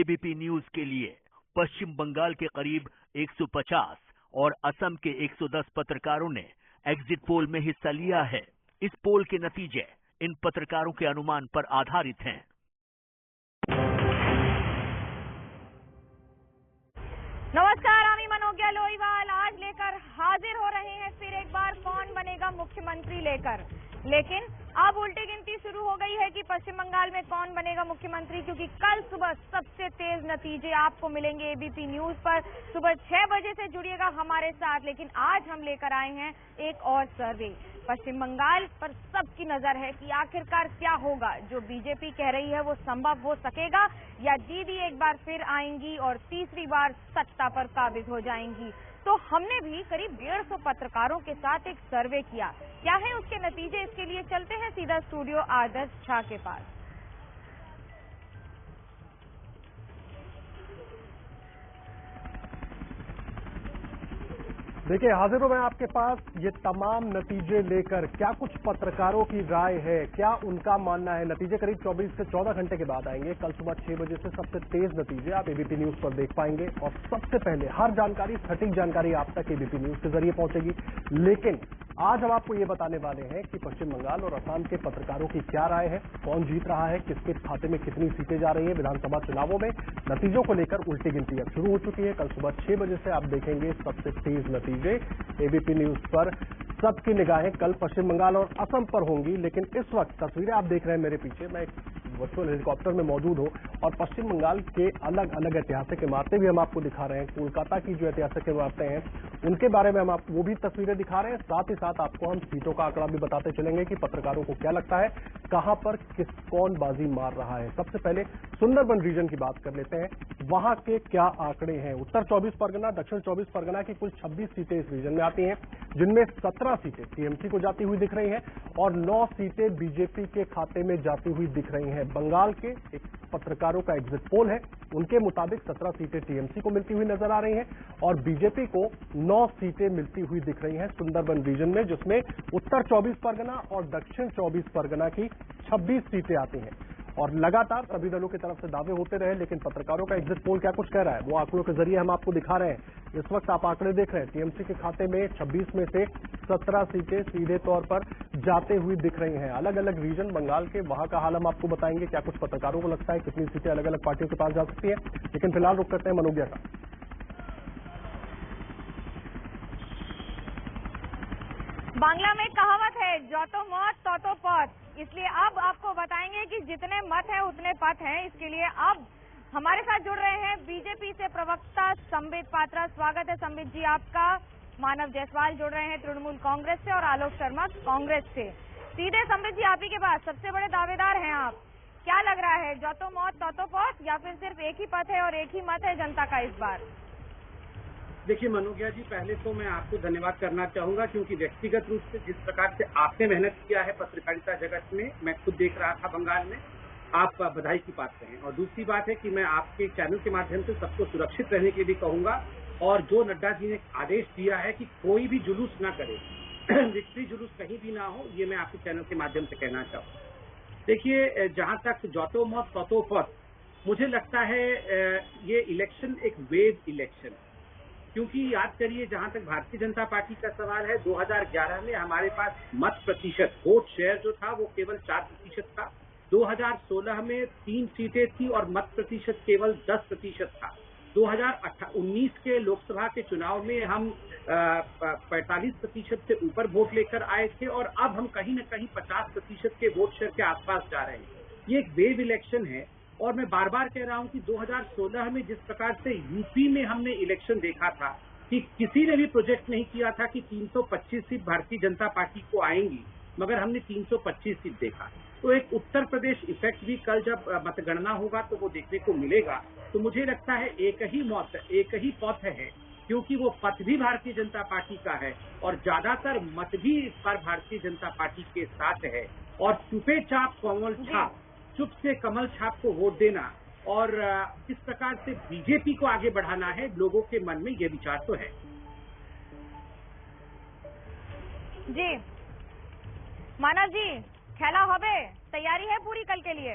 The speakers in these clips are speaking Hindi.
एबीपी न्यूज के लिए पश्चिम बंगाल के करीब 150 और असम के 110 पत्रकारों ने एग्जिट पोल में हिस्सा लिया है। इस पोल के नतीजे इन पत्रकारों के अनुमान पर आधारित हैं। नमस्कार, आमी मनोज्ञा लोईवाल आज लेकर हाजिर हो रहे हैं फिर एक बार कौन बनेगा मुख्यमंत्री लेकर। लेकिन अब उल्टी गिनती शुरू हो गई है कि पश्चिम बंगाल में कौन बनेगा मुख्यमंत्री, क्योंकि कल सुबह सबसे तेज नतीजे आपको मिलेंगे एबीपी न्यूज पर। सुबह 6 बजे से जुड़िएगा हमारे साथ। लेकिन आज हम लेकर आए हैं एक और सर्वे। पश्चिम बंगाल पर सबकी नजर है कि आखिरकार क्या होगा। जो बीजेपी कह रही है वो संभव हो सकेगा या दीदी एक बार फिर आएंगी और तीसरी बार सत्ता पर काबिज हो जाएंगी। तो हमने भी करीब 150 पत्रकारों के साथ एक सर्वे किया। क्या है उसके नतीजे, इसके लिए चलते हैं सीधा स्टूडियो आदर्श झा के पास। देखिए, हाजिर हूं मैं आपके पास ये तमाम नतीजे लेकर। क्या कुछ पत्रकारों की राय है, क्या उनका मानना है। नतीजे करीब 24 से 14 घंटे के बाद आएंगे। कल सुबह 6 बजे से सबसे तेज नतीजे आप एबीपी न्यूज पर देख पाएंगे और सबसे पहले हर जानकारी, सटीक जानकारी आप तक एबीपी न्यूज के जरिए पहुंचेगी। लेकिन आज हम आपको ये बताने वाले हैं कि पश्चिम बंगाल और असम के पत्रकारों की क्या राय है, कौन जीत रहा है, किसके खाते में कितनी सीटें जा रही है। विधानसभा चुनावों में नतीजों को लेकर उल्टी गिनती अब शुरू हो चुकी है। कल सुबह 6 बजे से आप देखेंगे सबसे तेज नतीजे एबीपी न्यूज पर। सबकी निगाहें कल पश्चिम बंगाल और असम पर होंगी। लेकिन इस वक्त तस्वीरें आप देख रहे हैं मेरे पीछे, मैं एक वर्चुअल हेलीकॉप्टर में मौजूद हूं और पश्चिम बंगाल के अलग अलग ऐतिहासिक इमारतें भी हम आपको दिखा रहे हैं। कोलकाता की जो ऐतिहासिक इमारतें हैं उनके बारे में हम आपको वो भी तस्वीरें दिखा रहे हैं। साथ ही साथ आपको हम सीटों का आंकड़ा भी बताते चलेंगे कि पत्रकारों को क्या लगता है कहां पर कौन बाजी मार रहा है। सबसे पहले सुंदरबन रीजन की बात कर लेते हैं, वहां के क्या आंकड़े हैं। उत्तर 24 परगना, दक्षिण 24 परगना की कुल 26 सीटें इस रीजन में आती हैं, जिनमें 17 सीटें टीएमसी को जाती हुई दिख रही हैं और 9 सीटें बीजेपी के खाते में जाती हुई दिख रही हैं। बंगाल के एक पत्रकारों का एग्जिट पोल है, उनके मुताबिक 17 सीटें टीएमसी को मिलती हुई नजर आ रही हैं और बीजेपी को 9 सीटें मिलती हुई दिख रही हैं सुंदरबन रीजन में, जिसमें उत्तर 24 परगना और दक्षिण 24 परगना की 26 सीटें आती हैं। और लगातार सभी दलों की तरफ से दावे होते रहे, लेकिन पत्रकारों का एग्जिट पोल क्या कुछ कह रहा है वो आंकड़ों के जरिए हम आपको दिखा रहे हैं। इस वक्त आप आंकड़े देख रहे हैं, टीएमसी के खाते में 26 में से 17 सीटें सीधे तौर पर जाते हुए दिख रही हैं। अलग अलग रीजन बंगाल के, वहां का हाल हम आपको बताएंगे। क्या कुछ पत्रकारों को लगता है कितनी सीटें अलग अलग पार्टियों के पास जा सकती है। लेकिन फिलहाल रुक करते हैं मनोज्ञा का। बांग्ला में कहावत है, जो तो मत तो पथ। इसलिए अब आपको बताएंगे कि जितने मत हैं उतने पथ हैं। इसके लिए अब हमारे साथ जुड़ रहे हैं बीजेपी से प्रवक्ता संबित पात्रा। स्वागत है संबित जी आपका। मानव जायसवाल जुड़ रहे हैं तृणमूल कांग्रेस से और आलोक शर्मा कांग्रेस से। सीधे संबित जी आप ही के पास, सबसे बड़े दावेदार हैं आप। क्या लग रहा है, जो तो मत तो पथ या फिर सिर्फ एक ही पथ है और एक ही मत है जनता का इस बार? देखिए मनोज्ञा जी, पहले तो मैं आपको धन्यवाद करना चाहूंगा, क्योंकि व्यक्तिगत रूप से जिस प्रकार से आपने मेहनत किया है पत्रकारिता जगत में, मैं खुद देख रहा था बंगाल में, आप बधाई की पात्र हैं। और दूसरी बात है कि मैं आपके चैनल के माध्यम से सबको सुरक्षित रहने के लिए कहूंगा, और जो नड्डा जी ने आदेश दिया है कि कोई भी जुलूस ना करे, विक्ट्री जुलूस कहीं भी ना हो, ये मैं आपके चैनल के माध्यम से कहना चाहूँगा। देखिए, जहां तक जोतो मत ततो पथ, मुझे लगता है ये इलेक्शन एक वेव इलेक्शन, क्योंकि याद करिए जहां तक भारतीय जनता पार्टी का सवाल है, 2011 में हमारे पास मत प्रतिशत, वोट शेयर जो था वो केवल 4% था। 2016 में 3 सीटें थी और मत प्रतिशत केवल 10% था। 2019 के लोकसभा के चुनाव में हम 45% से ऊपर वोट लेकर आए थे और अब हम कहीं न कहीं 50% के वोट शेयर के आसपास जा रहे हैं। ये एक वेव इलेक्शन है और मैं बार बार कह रहा हूं कि 2016 में जिस प्रकार से यूपी में हमने इलेक्शन देखा था कि किसी ने भी प्रोजेक्ट नहीं किया था कि 325 सीट भारतीय जनता पार्टी को आएंगी, मगर हमने 325 सीट देखा। तो एक उत्तर प्रदेश इफेक्ट भी कल जब मतगणना होगा तो वो देखने को मिलेगा। तो मुझे लगता है एक ही पथ है, क्योंकि वो पथ भी भारतीय जनता पार्टी का है और ज्यादातर मत भी इस बार भारतीय जनता पार्टी के साथ है। और चुपे चाप कमल छाप, चुप से कमल छाप को वोट देना और किस प्रकार से बीजेपी को आगे बढ़ाना है, लोगों के मन में ये विचार तो है। जी मानव जी, खेला होबे, तैयारी है पूरी कल के लिए?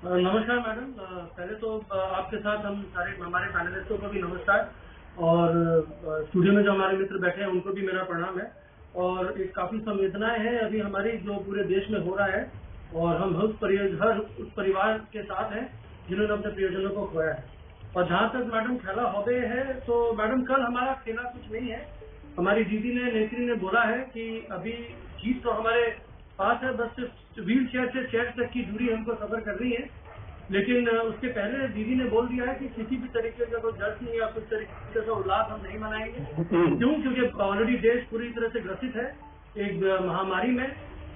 नमस्कार मैडम। पहले तो आपके साथ हम सारे हमारे पैनलिस्टों को भी नमस्कार, और स्टूडियो में जो हमारे मित्र बैठे हैं उनको भी मेरा प्रणाम है। और एक काफी संवेदनाएं हैं अभी हमारी जो पूरे देश में हो रहा है, और हम हर उस परिवार के साथ हैं जिन्होंने अपने प्रियजनों को खोया है। और जहाँ तक मैडम खेला हॉबे है, तो मैडम कल हमारा खेला कुछ नहीं है। हमारी दीदी ने नेत्री ने बोला है कि अभी जीत तो हमारे पास है, बस सिर्फ व्हील चेयर से चेयर तक की दूरी हमको सफर करनी है। लेकिन उसके पहले दीदी ने बोल दिया है कि किसी भी तरीके का कोई जश्न या कुछ तरीके का उल्लास हम नहीं मनाएंगे। क्यों? क्योंकि ऑलरेडी देश पूरी तरह से ग्रसित है एक महामारी में।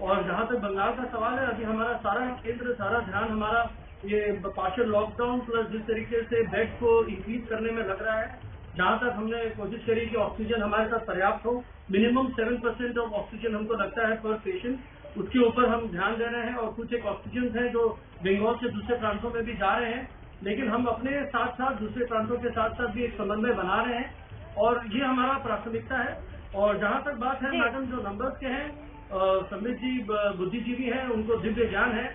और जहाँ तक बंगाल का सवाल है, अभी हमारा सारा केंद्र, सारा ध्यान हमारा ये पार्शियल लॉकडाउन प्लस जिस तरीके से बेड को इंक्रीज करने में लग रहा है। जहाँ तक हमने कोशिश करी कि ऑक्सीजन हमारे साथ पर्याप्त हो, मिनिमम 7% ऑफ ऑक्सीजन हमको लगता है पर पेशेंट, उसके ऊपर हम ध्यान दे रहे हैं। और कुछ एक ऑक्सीजन है जो बंगाल से दूसरे प्रांतों में भी जा रहे हैं, लेकिन हम अपने साथ साथ दूसरे प्रांतों के साथ साथ भी एक समन्वय बना रहे हैं, और ये हमारा प्राथमिकता है। और जहाँ तक बात है मैडम जो नंबर्स के हैं, संबित जी बुद्धिजीवी हैं, उनको दिव्य ज्ञान है।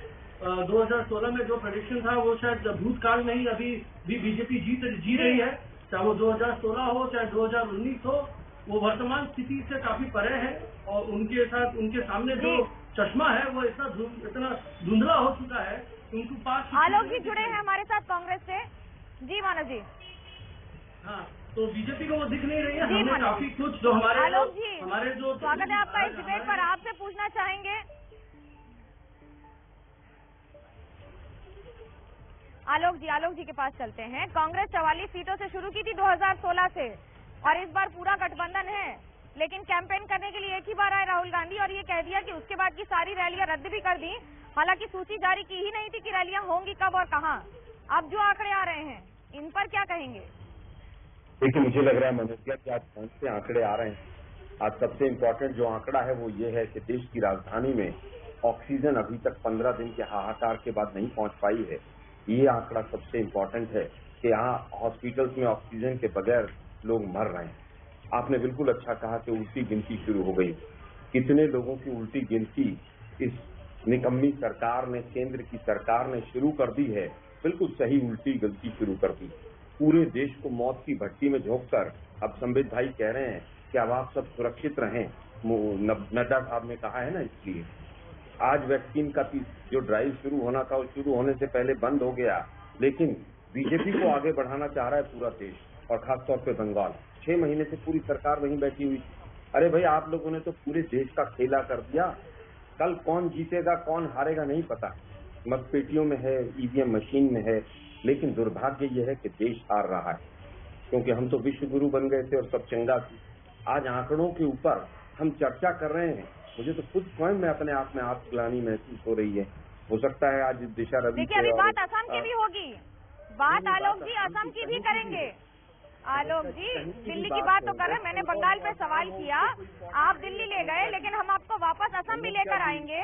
2016 में जो प्रेडिक्शन था वो शायद भूतकाल में ही अभी भी बीजेपी जी रही है, चाहे वो 2016 हो चाहे 2019 हो, वो वर्तमान स्थिति से काफी परे है। और उनके साथ उनके सामने जो चश्मा है वो इतना धुंधला हो चुका है, उनको पास। आलोक जी जुड़े हैं हमारे साथ कांग्रेस से। जी मानव जी। हाँ, तो बीजेपी को वो दिख नहीं रही है। हमने काफी कुछ जो हमारे आलोक जी हमारे जो स्वागत है आपका इस डिबेट पर। आपसे पूछना चाहेंगे आलोक जी के पास चलते हैं। कांग्रेस 44 सीटों से शुरू की थी 2016 से, और इस बार पूरा गठबंधन है, लेकिन कैंपेन करने के लिए एक ही बार आए राहुल गांधी, और ये कह दिया कि उसके बाद की सारी रैलियां रद्द भी कर दी। हालांकि सूची जारी की ही नहीं थी कि रैलियां होंगी कब और कहां। अब जो आंकड़े आ रहे हैं इन पर क्या कहेंगे? देखिए, मुझे लग रहा है मनोज कि आज कौन से आंकड़े आ रहे हैं। आज सबसे इम्पोर्टेंट जो आंकड़ा है वो ये है कि देश की राजधानी में ऑक्सीजन अभी तक 15 दिन के हाहाकार के बाद नहीं पहुंच पाई है। ये आंकड़ा सबसे इम्पोर्टेंट है कि यहाँ हॉस्पिटल्स में ऑक्सीजन के बगैर लोग मर रहे हैं। आपने बिल्कुल अच्छा कहा कि उल्टी गिनती शुरू हो गई। कितने लोगों की उल्टी गिनती इस निकम्मी सरकार ने, केंद्र की सरकार ने शुरू कर दी है। बिल्कुल सही उल्टी गिनती शुरू कर दी। पूरे देश को मौत की भट्टी में झोंककर अब संबित भाई कह रहे हैं कि अब आप सब सुरक्षित रहें। नड्डा साहब ने कहा है ना, इसलिए आज वैक्सीन का जो ड्राइव शुरू होना था वो शुरू होने से पहले बंद हो गया। लेकिन बीजेपी को आगे बढ़ाना चाह रहा है पूरा देश, और खासतौर पे बंगाल। 6 महीने से पूरी सरकार वहीं बैठी हुई। अरे भाई, आप लोगों ने तो पूरे देश का खेला कर दिया। कल कौन जीतेगा कौन हारेगा नहीं पता। मतपेटियों में है, ईवीएम मशीन में है, लेकिन दुर्भाग्य यह है कि देश हार रहा है, क्योंकि हम तो विश्व गुरु बन गए थे और सब चंगा थी। आज आंकड़ों के ऊपर हम चर्चा कर रहे हैं। मुझे तो खुद स्वयं में अपने आप में आत्मग्लानि महसूस हो रही है। हो सकता है आज दिशा रवि। देखिए, अभी बात असम की भी होगी। बात आलोक जी असम की भी करेंगे। आलोक जी दिल्ली की बात तो कर रहे हैं, मैंने बंगाल पे सवाल किया, आप दिल्ली ले गए, लेकिन हम आपको वापस असम भी लेकर आएंगे।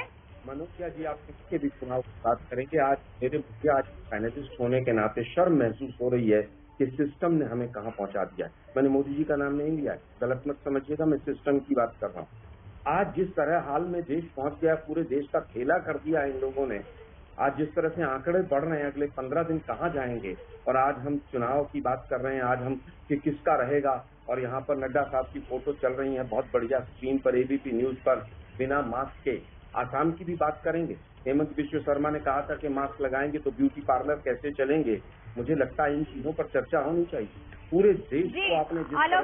मनोज जी, आप किसके भी चुनाव की बात करेंगे, आज मेरे मुझे आज पैनलिस्ट होने के नाते शर्म महसूस हो रही है कि सिस्टम ने हमें कहाँ पहुंचा दिया है। मैंने मोदी जी का नाम नहीं लिया है, गलत मत समझिएगा, मैं सिस्टम की बात कर रहा हूँ। आज जिस तरह हाल में देश पहुंच गया, पूरे देश का खेला कर दिया इन लोगों ने। आज जिस तरह से आंकड़े बढ़ रहे हैं, अगले 15 दिन कहाँ जाएंगे। और आज हम चुनाव की बात कर रहे हैं, आज हम कि किसका रहेगा। और यहाँ पर नड्डा साहब की फोटो चल रही है बहुत बढ़िया स्क्रीन पर, एबीपी न्यूज पर, बिना मास्क के। आसाम की भी बात करेंगे। हेमंत बिश्व शर्मा ने कहा था कि मास्क लगाएंगे तो ब्यूटी पार्लर कैसे चलेंगे। मुझे लगता है इन चीजों पर चर्चा होनी चाहिए। पूरे देश को आपने जिस तरह